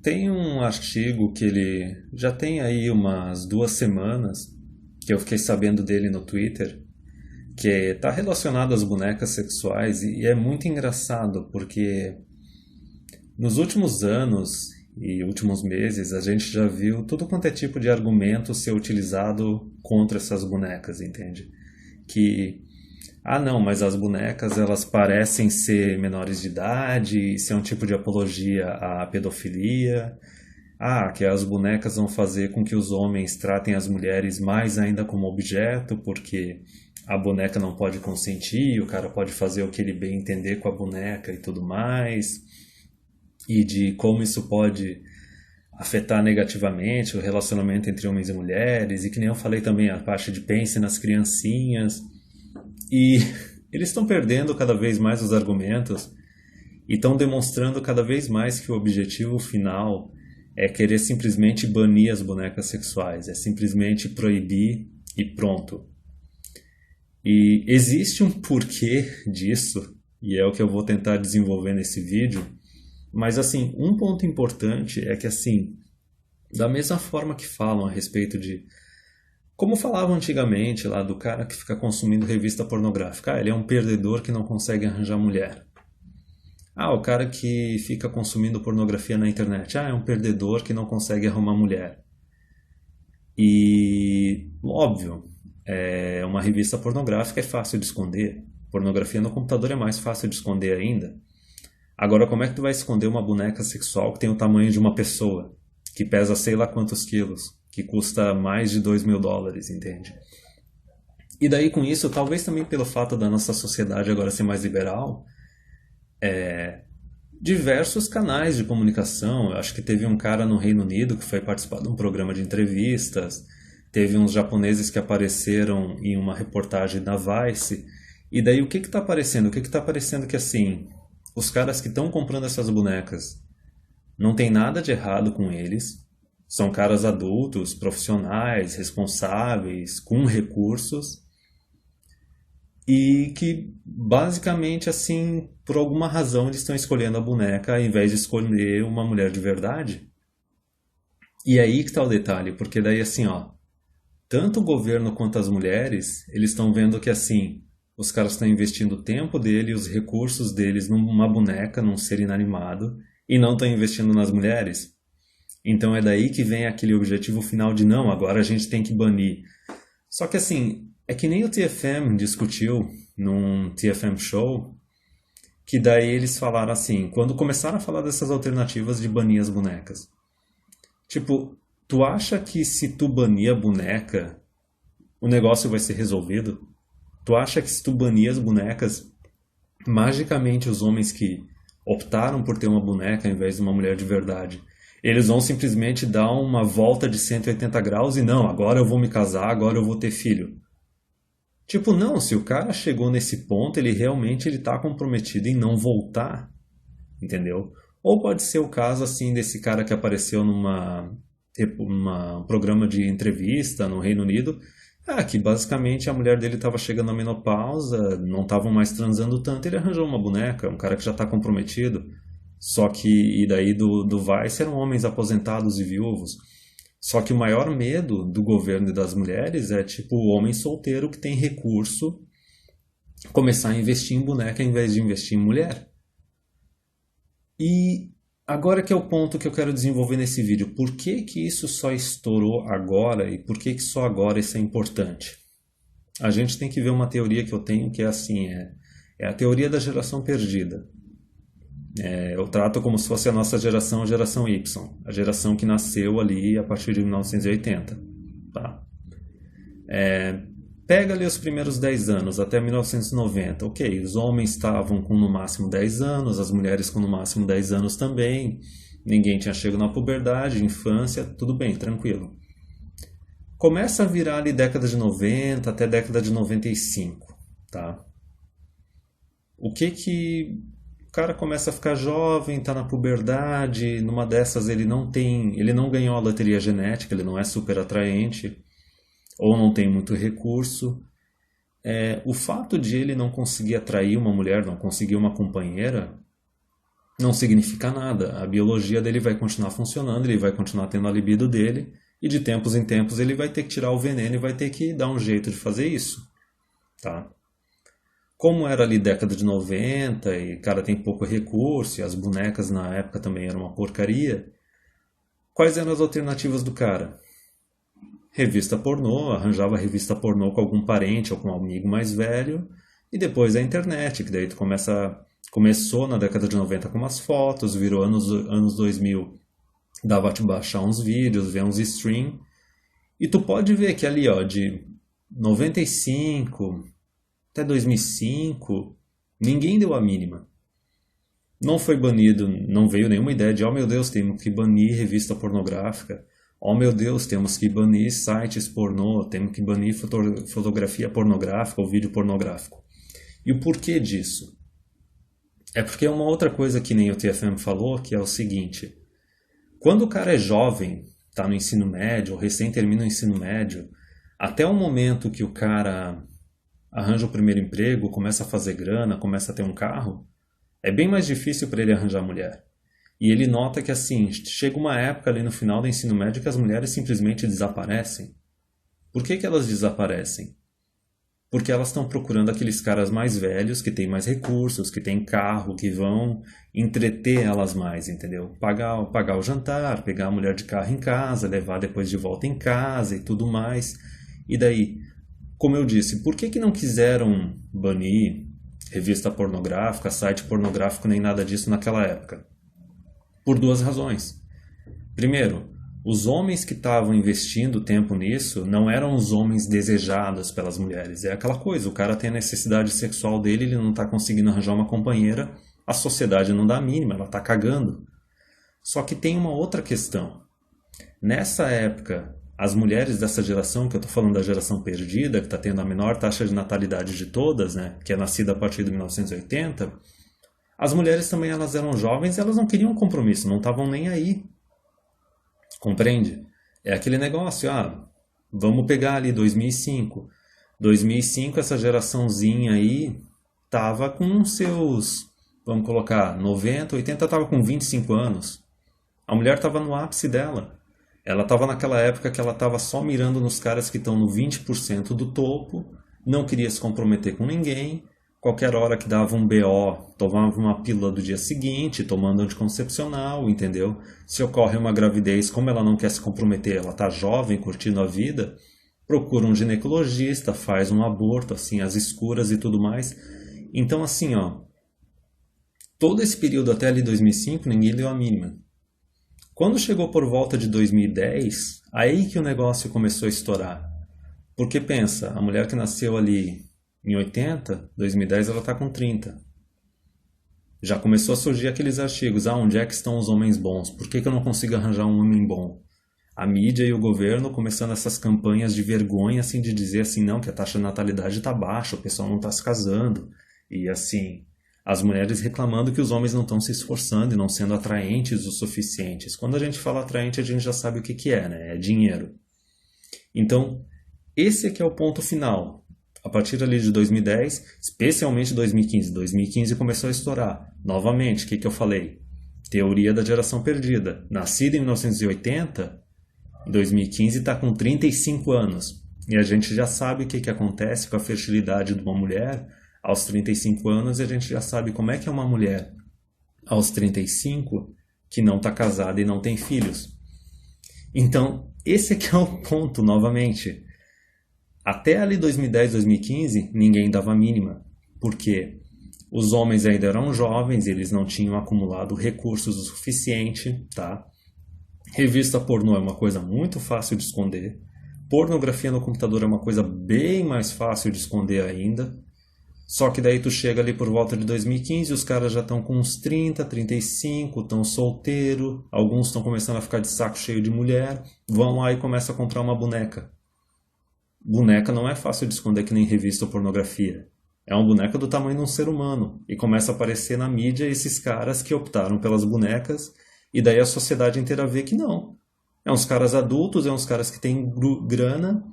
Tem um artigo que ele já tem aí umas 2 semanas, que eu fiquei sabendo dele no Twitter, que está relacionado às bonecas sexuais e é muito engraçado porque nos últimos anos e últimos meses a gente já viu tudo quanto é tipo de argumento ser utilizado contra essas bonecas, entende? Que não, mas as bonecas elas parecem ser menores de idade, isso é um tipo de apologia à pedofilia. Que as bonecas vão fazer com que os homens tratem as mulheres mais ainda como objeto, porque a boneca não pode consentir, o cara pode fazer o que ele bem entender com a boneca e tudo mais, e de como isso pode afetar negativamente o relacionamento entre homens e mulheres, e que nem eu falei também a parte de pense nas criancinhas. E eles estão perdendo cada vez mais os argumentos e estão demonstrando cada vez mais que o objetivo final é querer simplesmente banir as bonecas sexuais, é simplesmente proibir e pronto. E existe um porquê disso, e é o que eu vou tentar desenvolver nesse vídeo, mas assim, um ponto importante é que assim, da mesma forma que falam a respeito de como falavam antigamente lá do cara que fica consumindo revista pornográfica, ele é um perdedor que não consegue arranjar mulher. O cara que fica consumindo pornografia na internet. É um perdedor que não consegue arrumar mulher. E, óbvio, uma revista pornográfica é fácil de esconder. Pornografia no computador é mais fácil de esconder ainda. Agora, como é que tu vai esconder uma boneca sexual que tem o tamanho de uma pessoa? Que pesa sei lá quantos quilos? Que custa mais de $2.000, entende? E daí com isso, talvez também pelo fato da nossa sociedade agora ser mais liberal, diversos canais de comunicação. Eu acho que teve um cara no Reino Unido que foi participar de um programa de entrevistas, teve uns japoneses que apareceram em uma reportagem da Vice, e daí o que está aparecendo? O que está aparecendo que assim, os caras que estão comprando essas bonecas não tem nada de errado com eles, são caras adultos, profissionais, responsáveis, com recursos, e que basicamente assim, por alguma razão eles estão escolhendo a boneca ao invés de escolher uma mulher de verdade. E é aí que está o detalhe, porque daí assim, tanto o governo quanto as mulheres, eles estão vendo que assim, os caras estão investindo o tempo dele, os recursos deles numa boneca, num ser inanimado, e não estão investindo nas mulheres. Então é daí que vem aquele objetivo final de não, agora a gente tem que banir. Só que assim, é que nem o TFM discutiu num TFM show, que daí eles falaram assim, quando começaram a falar dessas alternativas de banir as bonecas. Tipo, tu acha que se tu banir a boneca, o negócio vai ser resolvido? Tu acha que se tu banir as bonecas, magicamente os homens que optaram por ter uma boneca ao invés de uma mulher de verdade, eles vão simplesmente dar uma volta de 180 graus e não, agora eu vou me casar, agora eu vou ter filho. Tipo, não, se o cara chegou nesse ponto, ele realmente tá comprometido em não voltar, entendeu? Ou pode ser o caso, assim, desse cara que apareceu num programa de entrevista no Reino Unido, que basicamente a mulher dele estava chegando à menopausa, não estavam mais transando tanto, ele arranjou uma boneca, um cara que já está comprometido. Só que, e daí do Vice eram homens aposentados e viúvos. Só que o maior medo do governo e das mulheres é tipo o homem solteiro que tem recurso começar a investir em boneca em vez de investir em mulher. E agora que é o ponto que eu quero desenvolver nesse vídeo. Por que que isso só estourou agora e por que que só agora isso é importante? A gente tem que ver uma teoria que eu tenho que é assim, é a teoria da geração perdida. Eu trato como se fosse a nossa geração, a geração Y, a geração que nasceu ali a partir de 1980. Tá? Pega ali os primeiros 10 anos, até 1990. Ok, os homens estavam com no máximo 10 anos, as mulheres com no máximo 10 anos também, ninguém tinha chegado na puberdade, infância, tudo bem, tranquilo. Começa a virar ali década de 90 até década de 95. Tá? O que o cara começa a ficar jovem, está na puberdade, numa dessas ele não ganhou a loteria genética, ele não é super atraente, ou não tem muito recurso. O fato de ele não conseguir atrair uma mulher, não conseguir uma companheira, não significa nada. A biologia dele vai continuar funcionando, ele vai continuar tendo a libido dele, e de tempos em tempos ele vai ter que tirar o veneno e vai ter que dar um jeito de fazer isso, tá? Como era ali década de 90 e cara tem pouco recurso e as bonecas na época também eram uma porcaria, quais eram as alternativas do cara? Revista pornô, arranjava revista pornô com algum parente ou com um amigo mais velho, e depois a internet, que daí tu começou na década de 90 com umas fotos, virou anos 2000, dava te baixar uns vídeos, ver uns stream, e tu pode ver que ali, ó, de 95 até 2005, ninguém deu a mínima. Não foi banido, não veio nenhuma ideia de, oh meu Deus, temos que banir revista pornográfica. Oh meu Deus, temos que banir sites pornô, temos que banir fotografia pornográfica ou vídeo pornográfico. E o porquê disso? É porque é uma outra coisa que nem o TFM falou, que é o seguinte. Quando o cara é jovem, está no ensino médio, ou recém termina o ensino médio, até o momento que o cara arranja o primeiro emprego, começa a fazer grana, começa a ter um carro, é bem mais difícil para ele arranjar mulher. E ele nota que assim, chega uma época ali no final do ensino médio que as mulheres simplesmente desaparecem. Por que elas desaparecem? Porque elas estão procurando aqueles caras mais velhos, que têm mais recursos, que têm carro, que vão entreter elas mais, entendeu? Pagar o jantar, pegar a mulher de carro em casa, levar depois de volta em casa e tudo mais. E daí, como eu disse, por que não quiseram banir revista pornográfica, site pornográfico, nem nada disso naquela época? Por duas razões. Primeiro, os homens que estavam investindo tempo nisso não eram os homens desejados pelas mulheres. É aquela coisa, o cara tem a necessidade sexual dele, ele não está conseguindo arranjar uma companheira, a sociedade não dá a mínima, ela está cagando. Só que tem uma outra questão. Nessa época, as mulheres dessa geração, que eu estou falando da geração perdida, que está tendo a menor taxa de natalidade de todas, né, que é nascida a partir de 1980, as mulheres também elas eram jovens e elas não queriam compromisso, não estavam nem aí. Compreende? É aquele negócio, vamos pegar ali 2005. 2005 essa geraçãozinha aí tava com seus, vamos colocar, 90, 80, tava com 25 anos. A mulher tava no ápice dela. Ela tava naquela época que ela tava só mirando nos caras que estão no 20% do topo, não queria se comprometer com ninguém. Qualquer hora que dava um BO, tomava uma pílula do dia seguinte, tomando anticoncepcional, entendeu? Se ocorre uma gravidez, como ela não quer se comprometer, ela tá jovem, curtindo a vida, procura um ginecologista, faz um aborto, assim, às escuras e tudo mais. Então, assim, todo esse período até ali 2005, ninguém deu a mínima. Quando chegou por volta de 2010, aí que o negócio começou a estourar. Porque pensa, a mulher que nasceu ali em 80, 2010 ela está com 30. Já começou a surgir aqueles artigos. Onde é que estão os homens bons? Por que eu não consigo arranjar um homem bom? A mídia e o governo começando essas campanhas de vergonha, assim, de dizer assim, não, que a taxa de natalidade está baixa, o pessoal não está se casando. E assim, as mulheres reclamando que os homens não estão se esforçando e não sendo atraentes o suficientes. Quando a gente fala atraente, a gente já sabe o que é, né? É dinheiro. Então, esse aqui é o ponto final. A partir ali de 2010, especialmente 2015. 2015 começou a estourar. Novamente, o que eu falei? Teoria da geração perdida. Nascida em 1980, em 2015 está com 35 anos. E a gente já sabe o que acontece com a fertilidade de uma mulher aos 35 anos. E a gente já sabe como é que é uma mulher aos 35 que não está casada e não tem filhos. Então, esse aqui é o ponto, novamente. Até ali 2010, 2015, ninguém dava a mínima, porque os homens ainda eram jovens, eles não tinham acumulado recursos o suficiente, tá? Revista pornô é uma coisa muito fácil de esconder, pornografia no computador é uma coisa bem mais fácil de esconder ainda, só que daí tu chega ali por volta de 2015, os caras já estão com uns 30, 35, estão solteiros, alguns estão começando a ficar de saco cheio de mulher, vão lá e começam a comprar uma boneca. Boneca não é fácil de esconder que nem revista ou pornografia. É uma boneca do tamanho de um ser humano. E começa a aparecer na mídia esses caras que optaram pelas bonecas. E daí a sociedade inteira vê que não. É uns caras adultos, é uns caras que têm grana.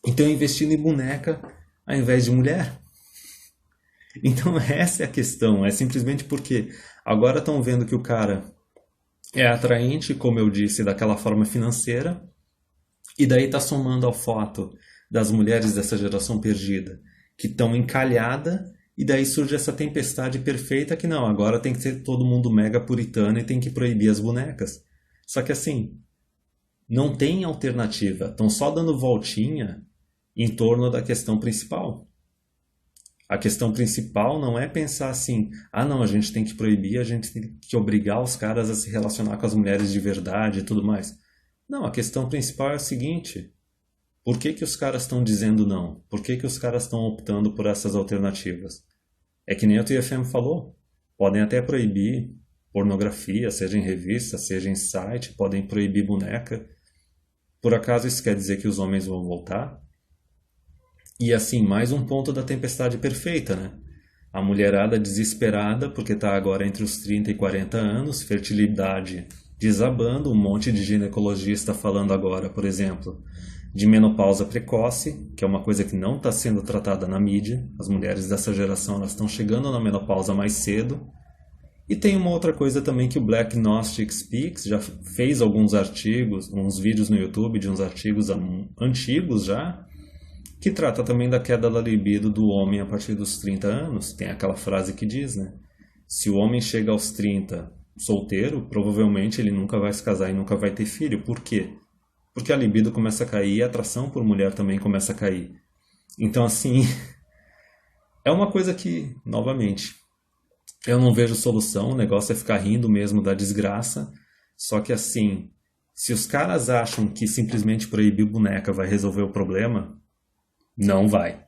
E estão investindo em boneca ao invés de mulher. Então essa é a questão, é simplesmente porque agora estão vendo que o cara é atraente, como eu disse, daquela forma financeira, e daí está somando ao fato das mulheres dessa geração perdida que estão encalhadas, e daí surge essa tempestade perfeita que não, agora tem que ser todo mundo mega puritano e tem que proibir as bonecas. Só que assim, não tem alternativa, estão só dando voltinha em torno da questão principal. A questão principal não é pensar assim, ah não, a gente tem que proibir, a gente tem que obrigar os caras a se relacionar com as mulheres de verdade e tudo mais. Não, a questão principal é a seguinte, por que que os caras estão dizendo não? Por que que os caras estão optando por essas alternativas? É que nem o TFM falou, podem até proibir pornografia, seja em revista, seja em site, podem proibir boneca. Por acaso isso quer dizer que os homens vão voltar? E assim, mais um ponto da tempestade perfeita, né? A mulherada desesperada, porque está agora entre os 30 e 40 anos, fertilidade desabando, um monte de ginecologista falando agora, por exemplo, de menopausa precoce, que é uma coisa que não está sendo tratada na mídia. As mulheres dessa geração elas estão chegando na menopausa mais cedo. E tem uma outra coisa também que o Black Gnostic Speaks já fez alguns artigos, uns vídeos no YouTube de uns artigos antigos já, que trata também da queda da libido do homem a partir dos 30 anos. Tem aquela frase que diz, né? Se o homem chega aos 30 solteiro, provavelmente ele nunca vai se casar e nunca vai ter filho. Por quê? Porque a libido começa a cair e a atração por mulher também começa a cair. Então, assim, é uma coisa que, novamente, eu não vejo solução. O negócio é ficar rindo mesmo da desgraça. Só que, assim, se os caras acham que simplesmente proibir boneca vai resolver o problema, não vai.